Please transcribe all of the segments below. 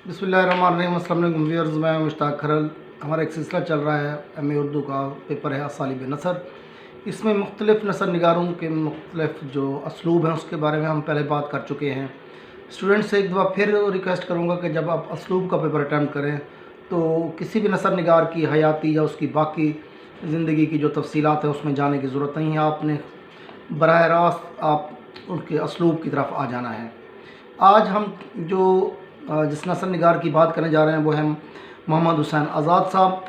बिस्मिल्लाहिर्रहमानिर्रहीम। अस्सलाम वालेकुम व्यूअर्स, मैं मुश्ताक खरल। हमारा एक सिलसिला चल रहा है, MA उर्दू का पेपर है असालीब नसर। इसमें मुख्तलिफ़ नसर निगारों के मुख्तलिफ़ जो असलूब हैं उसके बारे में हम पहले बात कर चुके हैं। स्टूडेंट्स से एक दफ़ा फिर रिक्वेस्ट करूँगा कि जब आप असलूब का पेपर अटैम्प्ट करें तो किसी भी नसर निगार की हयाती या उसकी बाकी ज़िंदगी की जो तफसीलात हैं उसमें जाने की ज़रूरत नहीं है। आपने बराह रास्त आप उनके असलूब की तरफ आ जाना है। आज हम जो जिस नसर निगार की बात करने जा रहे हैं वो है मोहम्मद हुसैन आज़ाद साहब।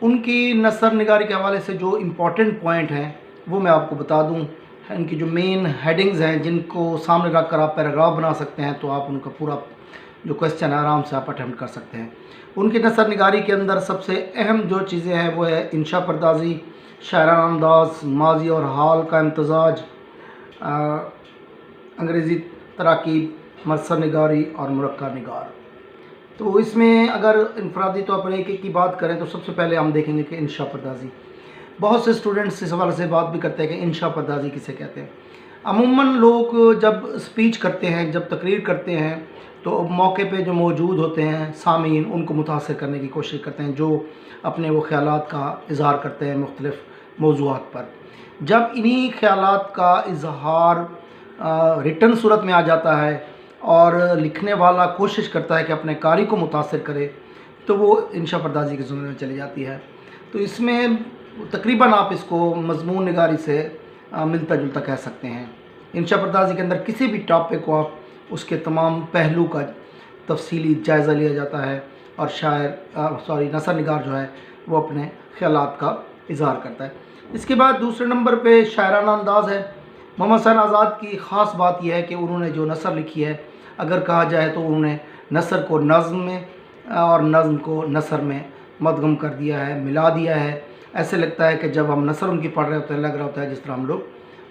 उनकी नसर निगारी के हवाले से जो इम्पॉर्टेंट पॉइंट हैं वो मैं आपको बता दूं। इनकी जो मेन हेडिंग्स हैं जिनको सामने रख कर आप पैराग्राफ बना सकते हैं, तो आप उनका पूरा जो क्वेश्चन है आराम से आप अटैम्प्ट कर सकते हैं। उनकी नसर निगारी के अंदर सबसे अहम जो चीज़ें हैं वो है इंशा पर्दाजी, शायराना अंदाज, माजी और हाल का इम्तजाज, अंग्रेज़ी तराकीब, नसर निगारी और मुरक्का निगार। तो इसमें अगर इनफरादी तौर पर एक की बात करें तो सबसे पहले हम देखेंगे कि इंशा पर्दाजी। बहुत से स्टूडेंट्स इस हवाले से बात भी करते हैं कि इंशा पर्दाजी किसे कहते हैं। अमूमन लोग जब स्पीच करते हैं, जब तकरीर करते हैं, तो मौके पे जो मौजूद होते हैं सामीन उनको मुतासर करने की कोशिश करते हैं, जो अपने वो ख़यालात का इज़हार करते हैं मुख्तलिफ़ मौज़ूआत पर। जब इन्हीं ख़यालात का इज़हार रिटन सूरत में आ जाता है और लिखने वाला कोशिश करता है कि अपने कारी को मुतासर करे, तो वो इंशा पर्दाजी के ज़ुमरे में चली जाती है। तो इसमें तकरीबन आप इसको मज़मून निगारी से मिलता जुलता कह सकते हैं। इंशा पर्दाजी के अंदर किसी भी टॉपिक को आप उसके तमाम पहलू का तफसीली जायज़ा लिया जाता है और नसर निगार जो है वो अपने ख़यालात का इज़हार करता है। इसके बाद दूसरे नंबर पे शायराना अंदाज़ है। मोहम्मद हुसैन आज़ाद की ख़ास बात यह है कि उन्होंने जो नसर लिखी है, अगर कहा जाए तो उन्होंने नसर को नज़्म में और नज़्म को नसर में मदगम कर दिया है, मिला दिया है। ऐसे लगता है कि जब हम नसर उनकी पढ़ रहे होते हैं लग रहा होता है जिस तरह हम लोग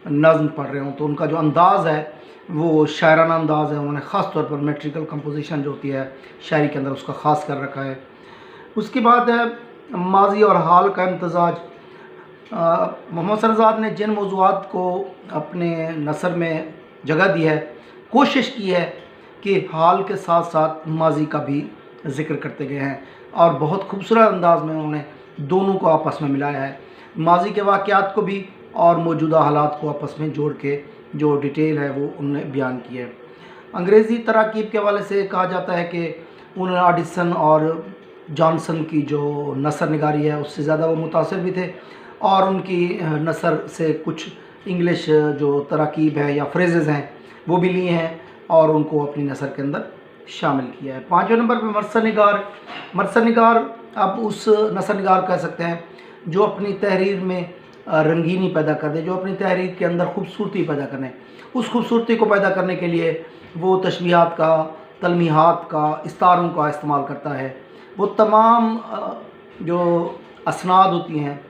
नज़्म पढ़ रहे हों। तो उनका जो अंदाज़ है वो शायराना अंदाज़ है। उन्होंने ख़ास तौर पर मेट्रिकल कंपोजिशन जो होती है शायरी के अंदर उसका ख़ास कर रखा है। उसके बाद है माजी और हाल का इम्तजाज। मोहम्मद हुसैन आज़ाद ने जिन मौज़ूआत को अपने नसर में जगह दी है, कोशिश की है कि हाल के साथ साथ माजी का भी ज़िक्र करते गए हैं और बहुत खूबसूरत अंदाज में उन्होंने दोनों को आपस में मिलाया है। माजी के वाक़यात को भी और मौजूदा हालात को आपस में जोड़ के जो डिटेल है वो उन्होंने बयान की है। अंग्रेज़ी तराकीब के हवाले से कहा जाता है कि उन्होंने ऑडिसन और जॉनसन की जो नसर निगारी है उससे ज़्यादा वो मुतासिर भी थे और उनकी नसर से कुछ इंग्लिश जो तराकीब है या फ्रेजेज़ हैं वो भी लिए हैं और उनको अपनी नसर के अंदर शामिल किया है। पाँचवें नंबर पर मरसर निगार। मरसर निगार आप उस नसर निगार कह सकते हैं जो अपनी तहरीर में रंगीनी पैदा कर दे, जो अपनी तहरीर के अंदर खूबसूरती पैदा करने, उस खूबसूरती को पैदा करने के लिए वो तशबीहात का, तलमीहात का, इस्तारों का इस्तेमाल करता है। वो तमाम जो असनाद होती हैं,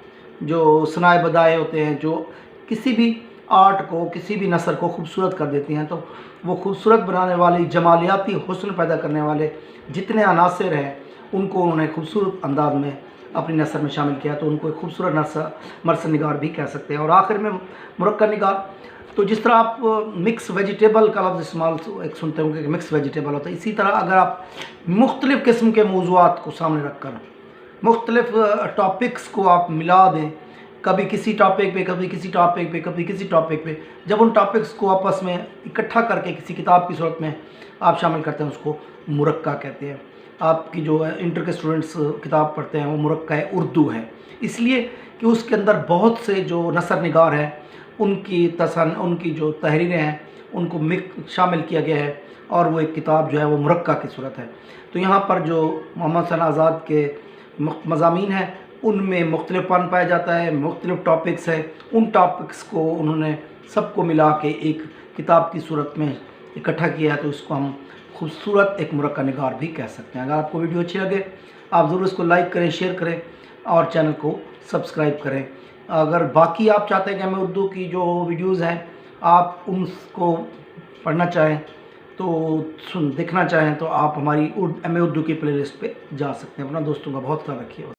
जो सनाए बदाए होते हैं, जो किसी भी आर्ट को, किसी भी नसर को खूबसूरत कर देती हैं, तो वो खूबसूरत बनाने वाली, जमालियाती हुस्न पैदा करने वाले जितने अनासर हैं उनको उन्होंने खूबसूरत अंदाज में अपनी नसर में शामिल किया, तो उनको एक खूबसूरत मरसर निगार भी कह सकते हैं। और आखिर में मुरक्का निगार। तो जिस तरह आप मिक्स वेजिटेबल का लफ्ज़ इस्तेमाल एक सुनते होंगे कि मिक्स वेजिटेबल होता है, इसी तरह अगर आप मुख्तलिफ़ किस्म के मौज़ूआत को सामने रख कर मुख्तलिफ़ टॉपिक्स को आप मिला दें, कभी किसी टॉपिक पे, कभी किसी टॉपिक पे, कभी किसी टॉपिक पे, जब उन टॉपिक्स को आपस में इकट्ठा करके किसी किताब की सूरत में आप शामिल करते हैं उसको मुरक्का कहते हैं। आपकी जो इंटर के स्टूडेंट्स किताब पढ़ते हैं वो मुरक्का उर्दू है, इसलिए कि उसके अंदर बहुत से जो नसर निगार हैं उनकी जो तहरीरें हैं उनको शामिल किया गया है और वो एक किताब जो है वो मुरक्का की सूरत है। तो यहाँ पर जो मोहम्मद हुसैन आज़ाद के मज़ामीन हैं उनमें मुख्तलिफ़पन पाया जाता है, मुख्तलिफ़ टॉपिक्स हैं, उन टॉपिक्स को उन्होंने सबको मिला के एक किताब की सूरत में इकट्ठा किया है, तो इसको हम खूबसूरत एक मुरक्का निगार भी कह सकते हैं। अगर आपको वीडियो अच्छी लगे आप ज़रूर इसको लाइक करें, शेयर करें और चैनल को सब्सक्राइब करें। अगर बाकी आप चाहते हैं कि MA उर्दू की जो वीडियोज़ हैं आप उनको पढ़ना चाहें तो देखना चाहें तो आप हमारी MA उर्दू की प्लेलिस्ट पे जा सकते हैं। अपना दोस्तों का बहुत ख्याल रखिए।